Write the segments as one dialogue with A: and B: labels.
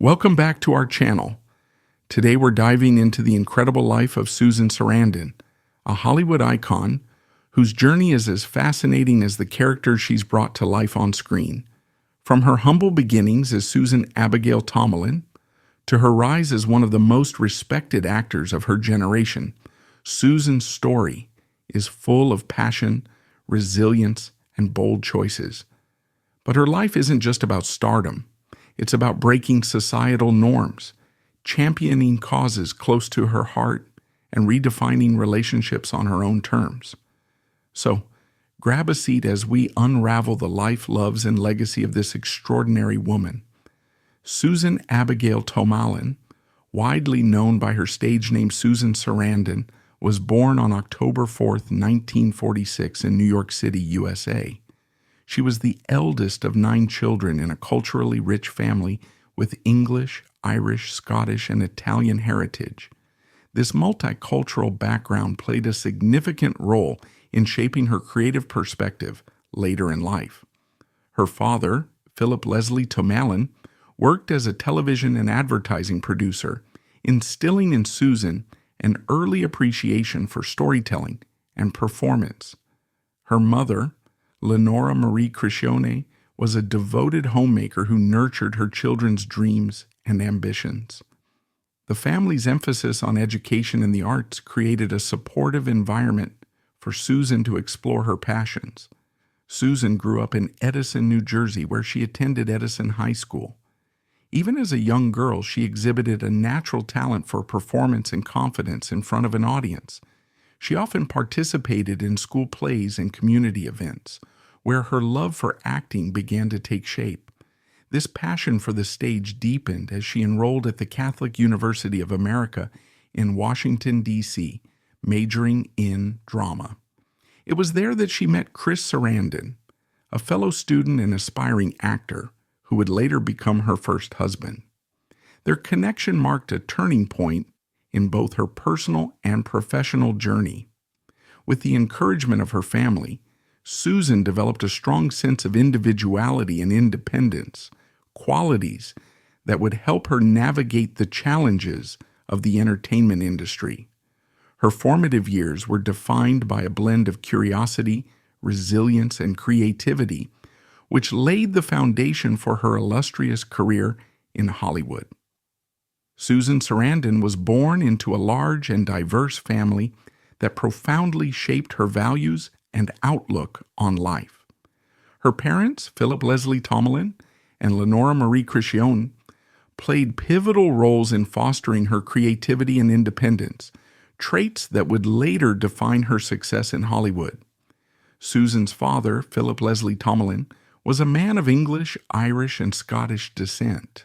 A: Welcome back to our channel. Today we're diving into the incredible life of Susan Sarandon, a Hollywood icon whose journey is as fascinating as the characters she's brought to life on screen. From her humble beginnings as Susan Abigail Tomalin to her rise as one of the most respected actors of her generation, Susan's story is full of passion, resilience, and bold choices. But her life isn't just about stardom. It's about breaking societal norms, championing causes close to her heart, and redefining relationships on her own terms. So, grab a seat as we unravel the life, loves, and legacy of this extraordinary woman. Susan Abigail Tomalin, widely known by her stage name Susan Sarandon, was born on October 4th, 1946 in New York City, USA. She was the eldest of 9 children in a culturally rich family with English, Irish, Scottish, and Italian heritage. This multicultural background played a significant role in shaping her creative perspective later in life. Her father, Philip Leslie Tomalin, worked as a television and advertising producer, instilling in Susan an early appreciation for storytelling and performance. Her mother, Lenora Marie Crescione, was a devoted homemaker who nurtured her children's dreams and ambitions. The family's emphasis on education and the arts created a supportive environment for Susan to explore her passions. Susan grew up in Edison, New Jersey, where she attended Edison High School. Even as a young girl, she exhibited a natural talent for performance and confidence in front of an audience. She often participated in school plays and community events, where her love for acting began to take shape. This passion for the stage deepened as she enrolled at the Catholic University of America in Washington, D.C., majoring in drama. It was there that she met Chris Sarandon, a fellow student and aspiring actor who would later become her first husband. Their connection marked a turning point in both her personal and professional journey. With the encouragement of her family, Susan developed a strong sense of individuality and independence, qualities that would help her navigate the challenges of the entertainment industry. Her formative years were defined by a blend of curiosity, resilience, and creativity, which laid the foundation for her illustrious career in Hollywood. Susan Sarandon was born into a large and diverse family that profoundly shaped her values and outlook on life. Her parents, Philip Leslie Tomalin and Lenora Marie Crescione, played pivotal roles in fostering her creativity and independence, traits that would later define her success in Hollywood. Susan's father, Philip Leslie Tomalin, was a man of English, Irish, and Scottish descent.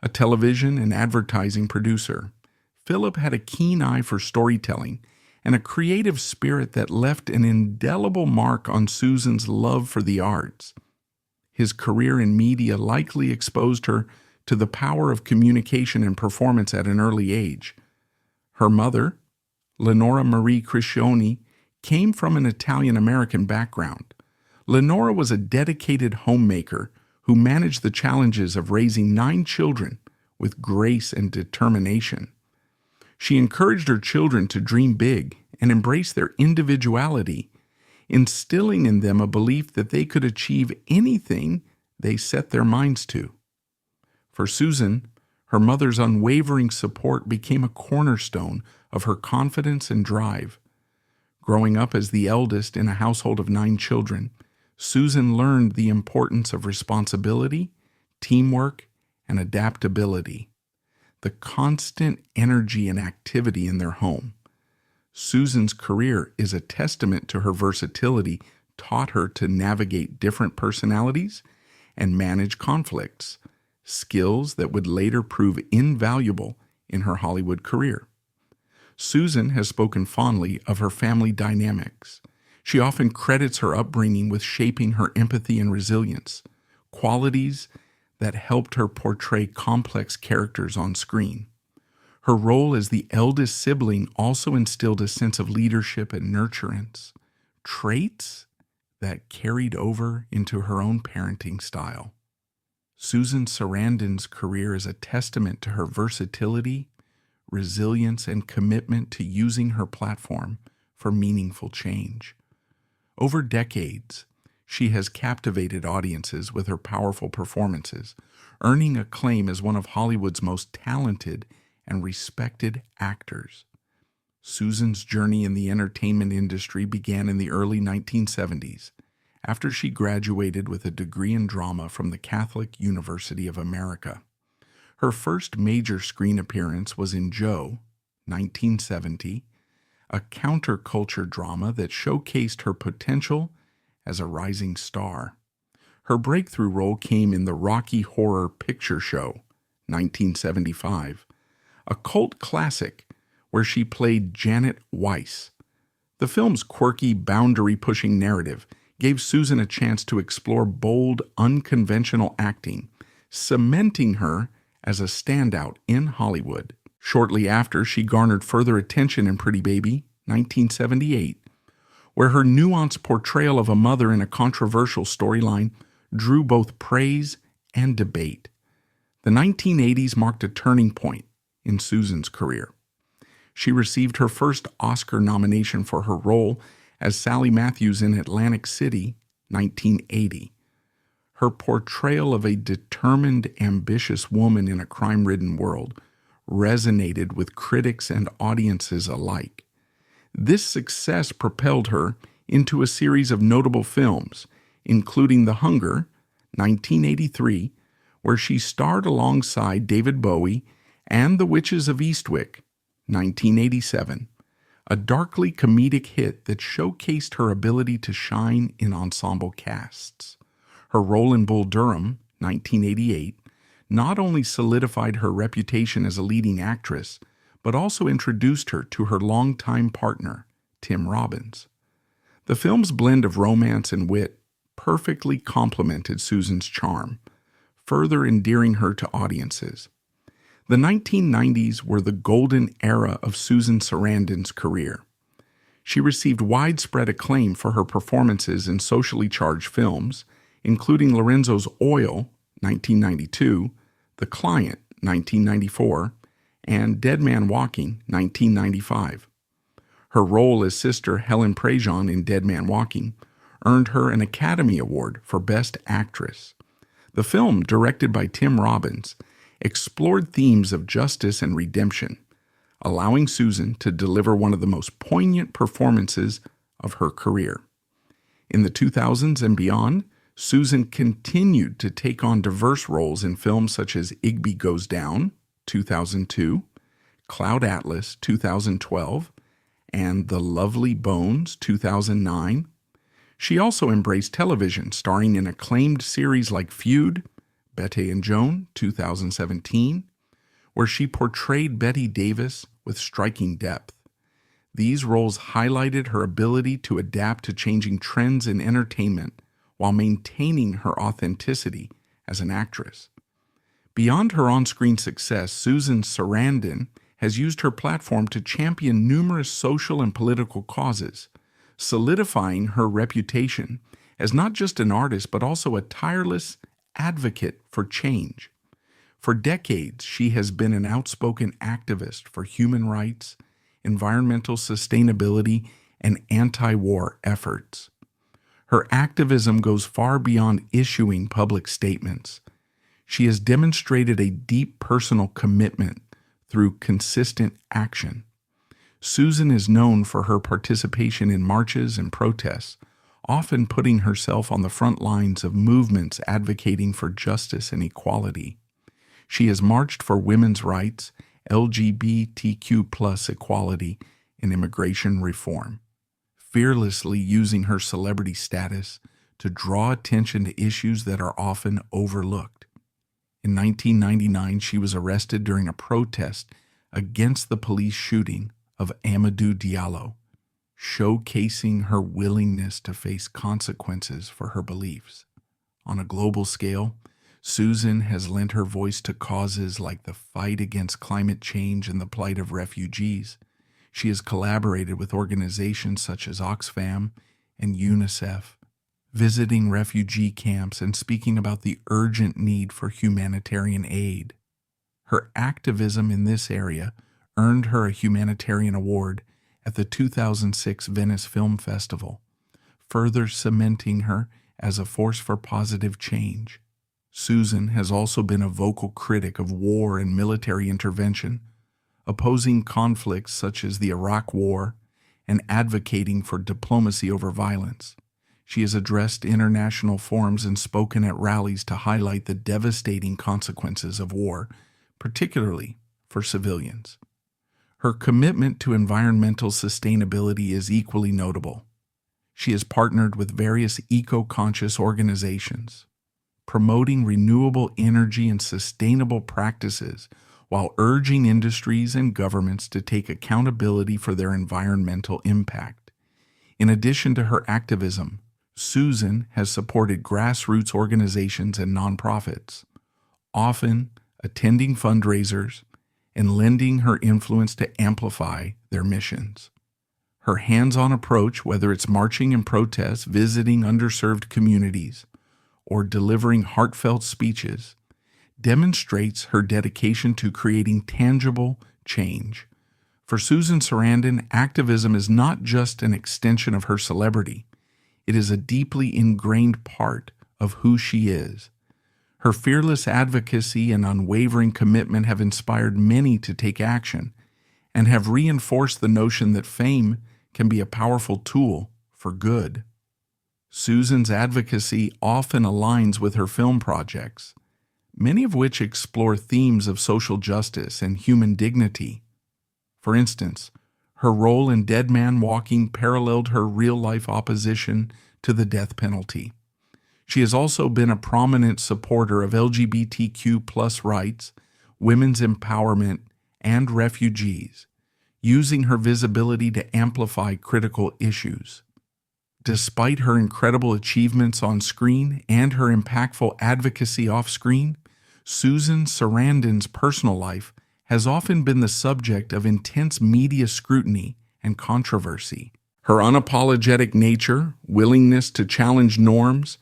A: A television and advertising producer, Philip had a keen eye for storytelling and a creative spirit that left an indelible mark on Susan's love for the arts. His career in media likely exposed her to the power of communication and performance at an early age. Her mother, Lenora Marie Crescione, came from an Italian-American background. Lenora was a dedicated homemaker who managed the challenges of raising 9 children with grace and determination. She encouraged her children to dream big and embrace their individuality, instilling in them a belief that they could achieve anything they set their minds to. For Susan, her mother's unwavering support became a cornerstone of her confidence and drive. Growing up as the eldest in a household of 9 children, Susan learned the importance of responsibility, teamwork, and adaptability. The constant energy and activity in their home. Susan's career is a testament to her versatility, taught her to navigate different personalities and manage conflicts, skills that would later prove invaluable in her Hollywood career. Susan has spoken fondly of her family dynamics. She often credits her upbringing with shaping her empathy and resilience, qualities that helped her portray complex characters on screen. Her role as the eldest sibling also instilled a sense of leadership and nurturance, traits that carried over into her own parenting style. Susan Sarandon's career is a testament to her versatility, resilience, and commitment to using her platform for meaningful change. Over decades, she has captivated audiences with her powerful performances, earning acclaim as one of Hollywood's most talented and respected actors. Susan's journey in the entertainment industry began in the early 1970s, after she graduated with a degree in drama from the Catholic University of America. Her first major screen appearance was in Joe, 1970, a counterculture drama that showcased her potential as a rising star. Her breakthrough role came in the Rocky Horror Picture Show, 1975, a cult classic where she played Janet Weiss. The film's quirky, boundary-pushing narrative gave Susan a chance to explore bold, unconventional acting, cementing her as a standout in Hollywood. Shortly after, she garnered further attention in Pretty Baby, 1978, where her nuanced portrayal of a mother in a controversial storyline drew both praise and debate. The 1980s marked a turning point in Susan's career. She received her first Oscar nomination for her role as Sally Matthews in Atlantic City, 1980. Her portrayal of a determined, ambitious woman in a crime-ridden world resonated with critics and audiences alike. This success propelled her into a series of notable films, including The Hunger, 1983, where she starred alongside David Bowie, and The Witches of Eastwick, 1987, a darkly comedic hit that showcased her ability to shine in ensemble casts. Her role in Bull Durham, 1988, not only solidified her reputation as a leading actress, but also introduced her to her longtime partner, Tim Robbins. The film's blend of romance and wit perfectly complemented Susan's charm, further endearing her to audiences. The 1990s were the golden era of Susan Sarandon's career. She received widespread acclaim for her performances in socially charged films, including Lorenzo's Oil, 1992, The Client, 1994, and Dead Man Walking, 1995. Her role as Sister Helen Prejean in Dead Man Walking earned her an Academy Award for Best Actress. The film, directed by Tim Robbins, explored themes of justice and redemption, allowing Susan to deliver one of the most poignant performances of her career. In the 2000s and beyond, Susan continued to take on diverse roles in films such as Igby Goes Down, 2002, Cloud Atlas, 2012, and The Lovely Bones, 2009. She also embraced television, starring in acclaimed series like Feud, Bette and Joan, 2017, where she portrayed Betty Davis with striking depth. These roles highlighted her ability to adapt to changing trends in entertainment while maintaining her authenticity as an actress. Beyond her on-screen success, Susan Sarandon has used her platform to champion numerous social and political causes, solidifying her reputation as not just an artist but also a tireless advocate for change. For decades, she has been an outspoken activist for human rights, environmental sustainability, and anti-war efforts. Her activism goes far beyond issuing public statements. She has demonstrated a deep personal commitment through consistent action. Susan is known for her participation in marches and protests, often putting herself on the front lines of movements advocating for justice and equality. She has marched for women's rights, LGBTQ+ equality, and immigration reform, fearlessly using her celebrity status to draw attention to issues that are often overlooked. In 1999, she was arrested during a protest against the police shooting of Amadou Diallo, showcasing her willingness to face consequences for her beliefs. On a global scale, Susan has lent her voice to causes like the fight against climate change and the plight of refugees. She has collaborated with organizations such as Oxfam and UNICEF, visiting refugee camps and speaking about the urgent need for humanitarian aid. Her activism in this area earned her a humanitarian award at the 2006 Venice Film Festival, further cementing her as a force for positive change. Susan has also been a vocal critic of war and military intervention, opposing conflicts such as the Iraq War and advocating for diplomacy over violence. She has addressed international forums and spoken at rallies to highlight the devastating consequences of war, particularly for civilians. Her commitment to environmental sustainability is equally notable. She has partnered with various eco-conscious organizations, promoting renewable energy and sustainable practices while urging industries and governments to take accountability for their environmental impact. In addition to her activism, Susan has supported grassroots organizations and nonprofits, often attending fundraisers and lending her influence to amplify their missions. Her hands-on approach, whether it's marching in protests, visiting underserved communities, or delivering heartfelt speeches, demonstrates her dedication to creating tangible change. For Susan Sarandon, activism is not just an extension of her celebrity. It is a deeply ingrained part of who she is. Her fearless advocacy and unwavering commitment have inspired many to take action and have reinforced the notion that fame can be a powerful tool for good. Susan's advocacy often aligns with her film projects, many of which explore themes of social justice and human dignity. For instance, her role in Dead Man Walking paralleled her real-life opposition to the death penalty. She has also been a prominent supporter of LGBTQ+ rights, women's empowerment, and refugees, using her visibility to amplify critical issues. Despite her incredible achievements on screen and her impactful advocacy off-screen, Susan Sarandon's personal life has often been the subject of intense media scrutiny and controversy. Her unapologetic nature, willingness to challenge norms,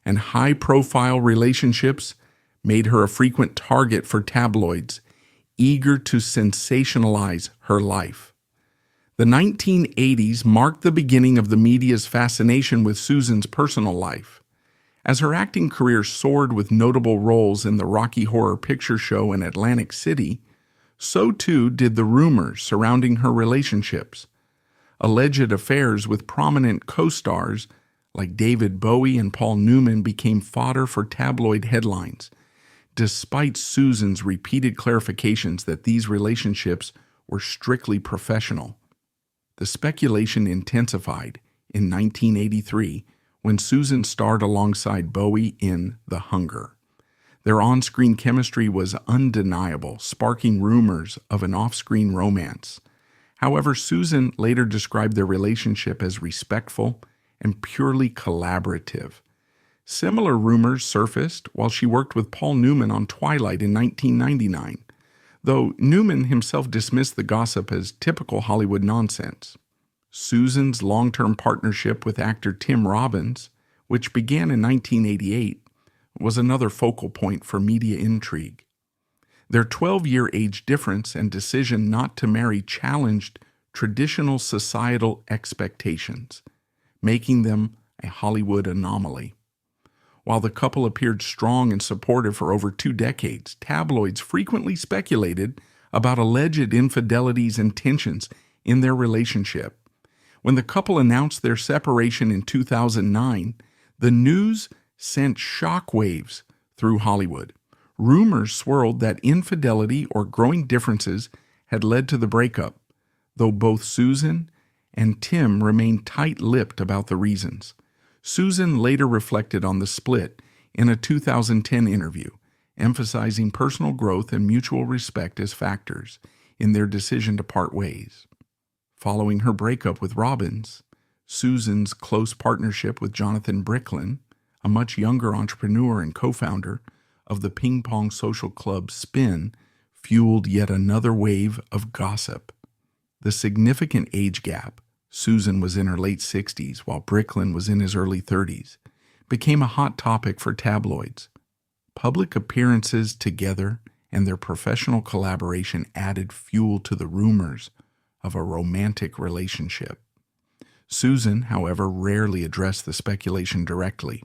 A: and high-profile relationships made her a frequent target for tabloids, eager to sensationalize her life. The 1980s marked the beginning of the media's fascination with Susan's personal life. As her acting career soared with notable roles in the Rocky Horror Picture Show in Atlantic City, so too did the rumors surrounding her relationships. Alleged affairs with prominent co-stars like David Bowie and Paul Newman became fodder for tabloid headlines, despite Susan's repeated clarifications that these relationships were strictly professional. The speculation intensified in 1983 when Susan starred alongside Bowie in The Hunger. Their on-screen chemistry was undeniable, sparking rumors of an off-screen romance. However, Susan later described their relationship as respectful and purely collaborative. Similar rumors surfaced while she worked with Paul Newman on Twilight in 1999, though Newman himself dismissed the gossip as typical Hollywood nonsense. Susan's long-term partnership with actor Tim Robbins, which began in 1988, was another focal point for media intrigue. Their 12-year age difference and decision not to marry challenged traditional societal expectations, making them a Hollywood anomaly. While the couple appeared strong and supportive for over 2 decades, tabloids frequently speculated about alleged infidelities and tensions in their relationship. When the couple announced their separation in 2009, the news sent shockwaves through Hollywood. Rumors swirled that infidelity or growing differences had led to the breakup, though both Susan and Tim remained tight-lipped about the reasons. Susan later reflected on the split in a 2010 interview, emphasizing personal growth and mutual respect as factors in their decision to part ways. Following her breakup with Robbins, Susan's close partnership with Jonathan Bricklin, a much younger entrepreneur and co-founder of the ping pong social club Spin, fueled yet another wave of gossip. The significant age gap, Susan was in her late 60s while Bricklin was in his early 30s, became a hot topic for tabloids. Public appearances together and their professional collaboration added fuel to the rumors of a romantic relationship. Susan, however, rarely addressed the speculation directly.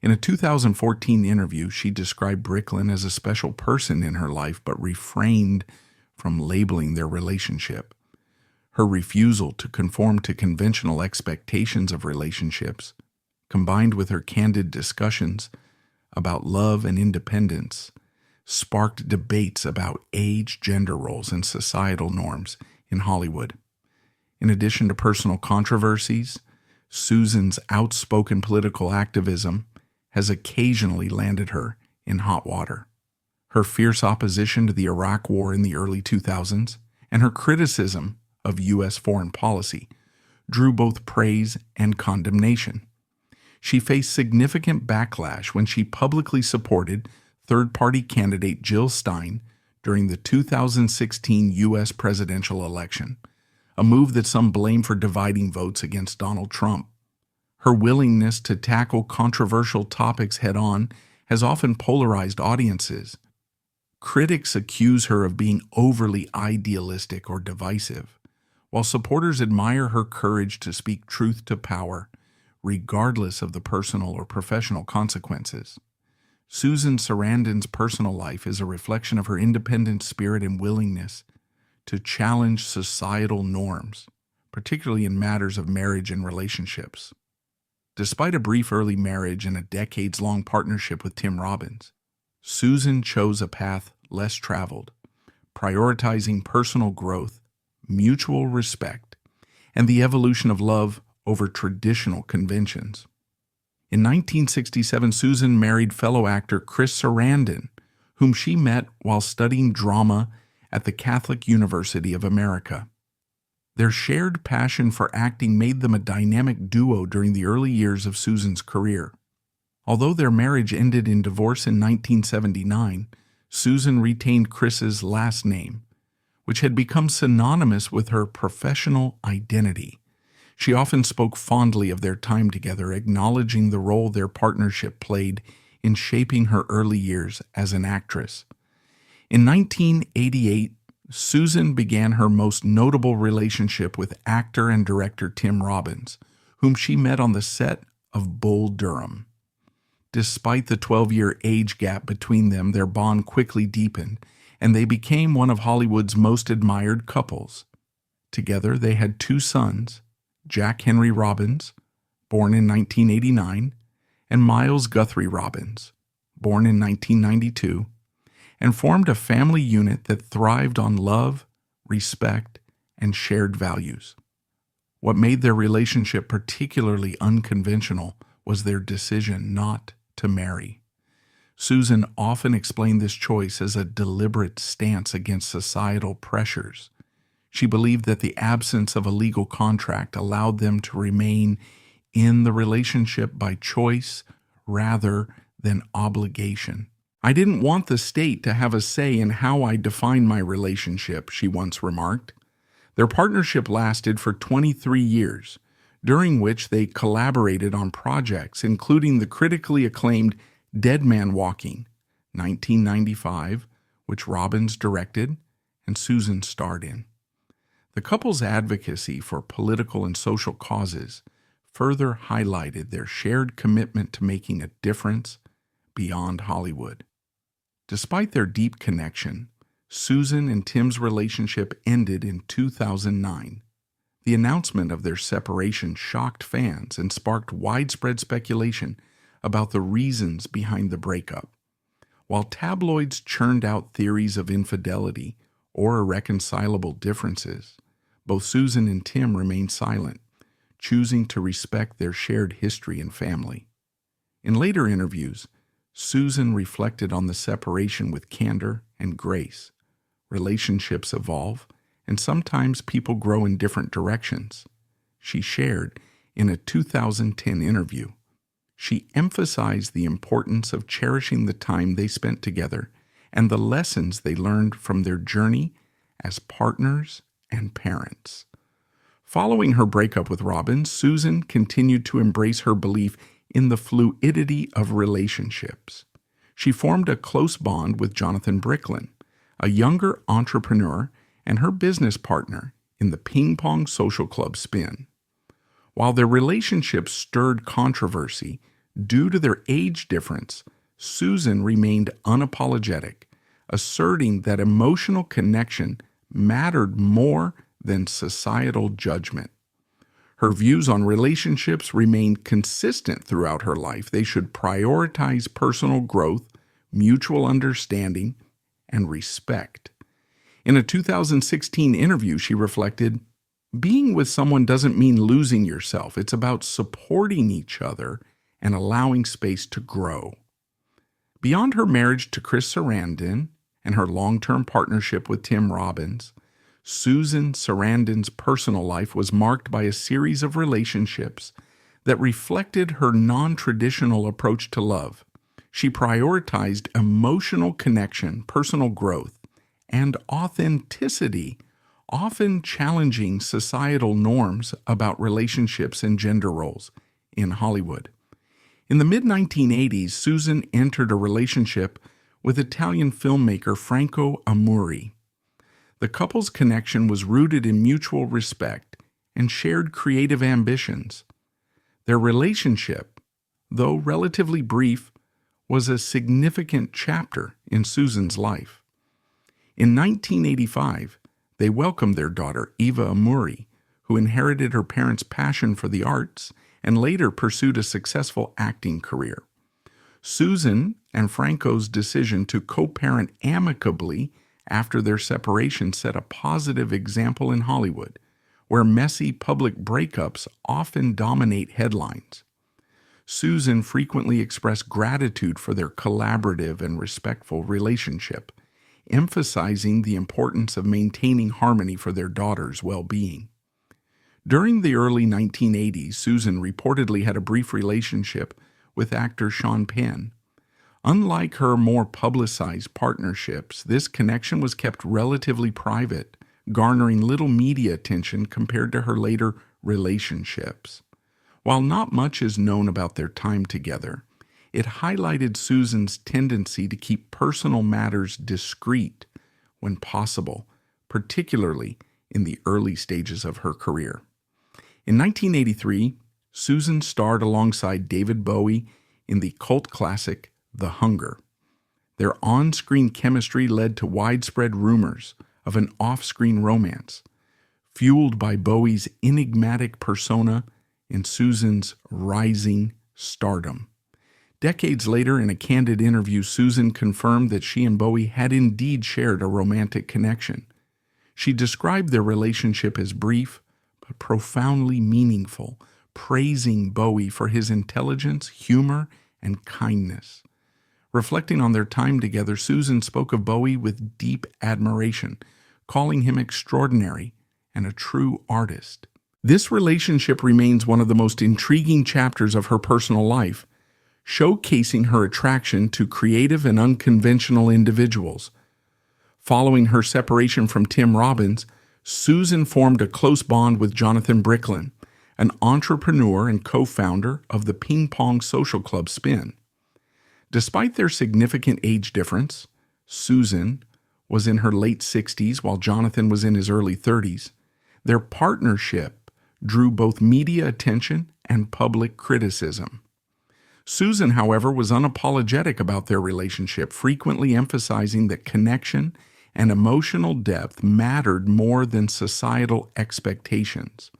A: In a 2014 interview, she described Bricklin as a special person in her life but refrained from labeling their relationship. Her refusal to conform to conventional expectations of relationships, combined with her candid discussions about love and independence, sparked debates about age, gender roles, and societal norms in Hollywood. In addition to personal controversies, Susan's outspoken political activism has occasionally landed her in hot water. Her fierce opposition to the Iraq War in the early 2000s and her criticism of U.S. foreign policy drew both praise and condemnation. She faced significant backlash when she publicly supported third-party candidate Jill Stein during the 2016 U.S. presidential election, a move that some blame for dividing votes against Donald Trump. Her willingness to tackle controversial topics head-on has often polarized audiences. Critics accuse her of being overly idealistic or divisive, while supporters admire her courage to speak truth to power, regardless of the personal or professional consequences. Susan Sarandon's personal life is a reflection of her independent spirit and willingness to challenge societal norms, particularly in matters of marriage and relationships. Despite a brief early marriage and a decades-long partnership with Tim Robbins, Susan chose a path less traveled, prioritizing personal growth, mutual respect, and the evolution of love over traditional conventions. In 1967, Susan married fellow actor Chris Sarandon, whom she met while studying drama at the Catholic University of America. Their shared passion for acting made them a dynamic duo during the early years of Susan's career. Although their marriage ended in divorce in 1979, Susan retained Chris's last name, which had become synonymous with her professional identity. She often spoke fondly of their time together, acknowledging the role their partnership played in shaping her early years as an actress. In 1988, Susan began her most notable relationship with actor and director Tim Robbins, whom she met on the set of Bull Durham. Despite the 12-year age gap between them, their bond quickly deepened, and they became one of Hollywood's most admired couples. Together, they had two sons, Jack Henry Robbins, born in 1989, and Miles Guthrie Robbins, born in 1992, and formed a family unit that thrived on love, respect, and shared values. What made their relationship particularly unconventional was their decision not to marry. Susan often explained this choice as a deliberate stance against societal pressures. She believed that the absence of a legal contract allowed them to remain in the relationship by choice rather than obligation. "I didn't want the state to have a say in how I define my relationship," she once remarked. Their partnership lasted for 23 years, during which they collaborated on projects including the critically acclaimed Dead Man Walking, 1995, which Robbins directed and Susan starred in. The couple's advocacy for political and social causes further highlighted their shared commitment to making a difference beyond Hollywood. Despite their deep connection, Susan and Tim's relationship ended in 2009. The announcement of their separation shocked fans and sparked widespread speculation about the reasons behind the breakup. While tabloids churned out theories of infidelity or irreconcilable differences, both Susan and Tim remained silent, choosing to respect their shared history and family. In later interviews, Susan reflected on the separation with candor and grace. Relationships evolve, and sometimes people grow in different directions. She shared in a 2010 interview. She emphasized the importance of cherishing the time they spent together and the lessons they learned from their journey as partners and parents. Following her breakup with Robbins, Susan continued to embrace her belief in the fluidity of relationships. She formed a close bond with Jonathan Bricklin, a younger entrepreneur and her business partner in the Ping Pong Social Club spin. While their relationship stirred controversy due to their age difference, Susan remained unapologetic, asserting that emotional connection mattered more than societal judgment. Her views on relationships remained consistent throughout her life. They should prioritize personal growth, mutual understanding, and respect. In a 2016 interview, she reflected, "Being with someone doesn't mean losing yourself. It's about supporting each other and allowing space to grow." Beyond her marriage to Chris Sarandon and her long-term partnership with Tim Robbins, Susan Sarandon's personal life was marked by a series of relationships that reflected her non-traditional approach to love. She prioritized emotional connection, personal growth, and authenticity, often challenging societal norms about relationships and gender roles in Hollywood. In the mid-1980s, Susan entered a relationship with Italian filmmaker Franco Amuri. The couple's connection was rooted in mutual respect and shared creative ambitions. Their relationship, though relatively brief, was a significant chapter in Susan's life. In 1985, they welcomed their daughter, Eva Amuri, who inherited her parents' passion for the arts and later pursued a successful acting career. Susan and Franco's decision to co-parent amicably after their separation set a positive example in Hollywood, where messy public breakups often dominate headlines. Susan frequently expressed gratitude for their collaborative and respectful relationship, emphasizing the importance of maintaining harmony for their daughter's well-being. During the early 1980s, Susan reportedly had a brief relationship with actor Sean Penn. Unlike her more publicized partnerships, this connection was kept relatively private, garnering little media attention compared to her later relationships. While not much is known about their time together, it highlighted Susan's tendency to keep personal matters discreet when possible, particularly in the early stages of her career. In 1983, Susan starred alongside David Bowie in the cult classic The Hunger. Their on-screen chemistry led to widespread rumors of an off-screen romance, fueled by Bowie's enigmatic persona and Susan's rising stardom. Decades later, in a candid interview, Susan confirmed that she and Bowie had indeed shared a romantic connection. She described their relationship as brief but profoundly meaningful, praising Bowie for his intelligence, humor, and kindness. Reflecting on their time together, Susan spoke of Bowie with deep admiration, calling him extraordinary and a true artist. This relationship remains one of the most intriguing chapters of her personal life, showcasing her attraction to creative and unconventional individuals. Following her separation from Tim Robbins, Susan formed a close bond with Jonathan Bricklin, an entrepreneur and co-founder of the Ping Pong Social Club spin. Despite their significant age difference, Susan was in her late 60s while Jonathan was in his early 30s. Their partnership drew both media attention and public criticism. Susan, however, was unapologetic about their relationship, frequently emphasizing that connection and emotional depth mattered more than societal expectations.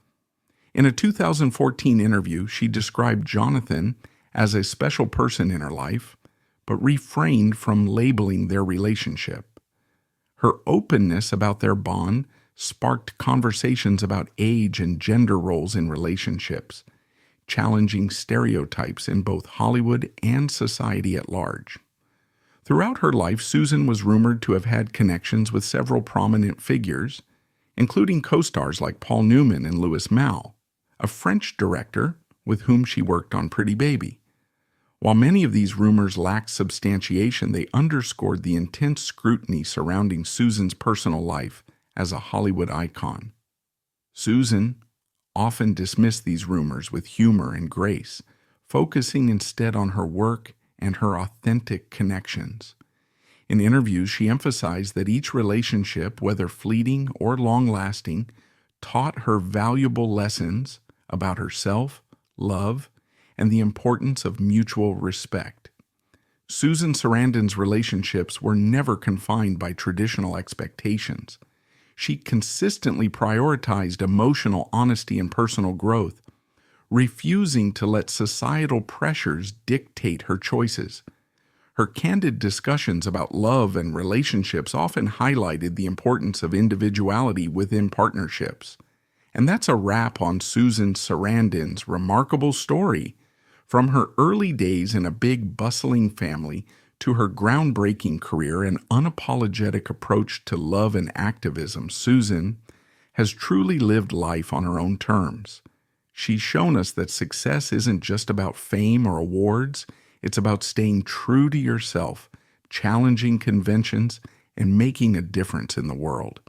A: In a 2014 interview, she described Jonathan as a special person in her life, but refrained from labeling their relationship. Her openness about their bond sparked conversations about age and gender roles in relationships, challenging stereotypes in both Hollywood and society at large. Throughout her life, Susan was rumored to have had connections with several prominent figures, including co-stars like Paul Newman and Louis Malle, a French director with whom she worked on Pretty Baby. While many of these rumors lacked substantiation, they underscored the intense scrutiny surrounding Susan's personal life as a Hollywood icon. Susan often dismissed these rumors with humor and grace, focusing instead on her work and her authentic connections. In interviews, she emphasized that each relationship, whether fleeting or long-lasting, taught her valuable lessons about herself, love, and the importance of mutual respect. Susan Sarandon's relationships were never confined by traditional expectations. She consistently prioritized emotional honesty and personal growth, refusing to let societal pressures dictate her choices. Her candid discussions about love and relationships often highlighted the importance of individuality within partnerships. And that's a wrap on Susan Sarandon's remarkable story. From her early days in a big, bustling family to her groundbreaking career and unapologetic approach to love and activism, Susan has truly lived life on her own terms. She's shown us that success isn't just about fame or awards. It's about staying true to yourself, challenging conventions, and making a difference in the world.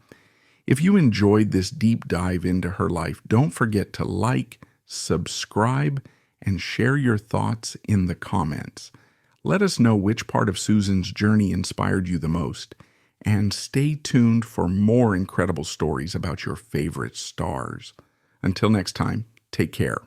A: If you enjoyed this deep dive into her life, don't forget to like, subscribe, and share your thoughts in the comments. Let us know which part of Susan's journey inspired you the most, and stay tuned for more incredible stories about your favorite stars. Until next time, take care.